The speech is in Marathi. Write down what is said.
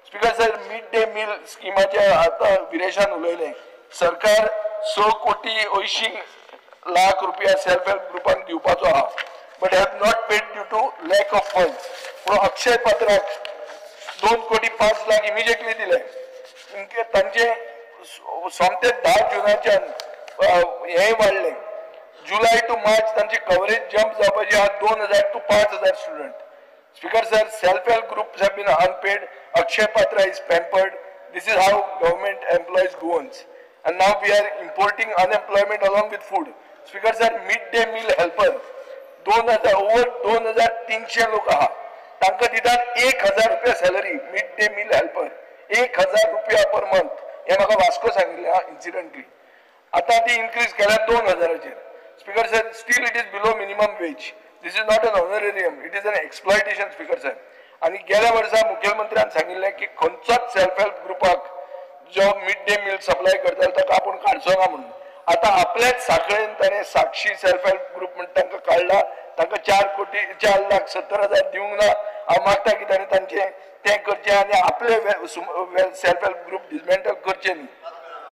Speaker sir, mid day meal स्किमाचे आता विरेशान उलयले. सरकार 6 कोटी 80 लाख रुपया सेल्फ हेल्प ग्रुपांक दिवपाचो आहा, but have not paid due to lack of funds. पूण अक्षय पात्राक 2 कोटी 5 लाख इमिजिएटली दिले. तांचे सोमते 10 जुनाच्यान हे वाढले. जुलै टू मार्च तांची कवरेज जंप जावपाची आहा 2000 to 5000 student. Speaker sir, self-help groups have been unpaid. Akshay Patra is pampered. This is how government employees go on. And now we are importing unemployment along with food. Speaker sir, mid-day meal helper. over 2300 लोक आहात. तांकां दितात 1000 रुपया salary. Mid day meal helper 1000 रुपया पर मंथ. हे म्हाका वास्को सांगिल्लें हा इन्सिडेंटली. आता ती इन्क्रीज केल्या 2000चेर. Speaker sir, still it is below minimum wage. This is not an honorarium, it is an exploitation, Speaker sir. आणि गेल्या वर्सा मुख्यमंत्र्यान सांगिल्लें की खंयचोच सेल्फ हेल्प ग्रुपाक जो मिड डे मील सप्लाय करता ताका आपूण काडचो ना म्हणून. आता आपल्याच साखळेन ताणें साक्षी सेल्फ हेल्प ग्रुप म्हणून तांकां काडला. तांकां 4,70,00,000 दिवंक ना. हांव मागता की ताणें तांचें तें करचें आनी आपले सेल्फ हेल्प ग्रुप डिसमेंटल करचें न्ही.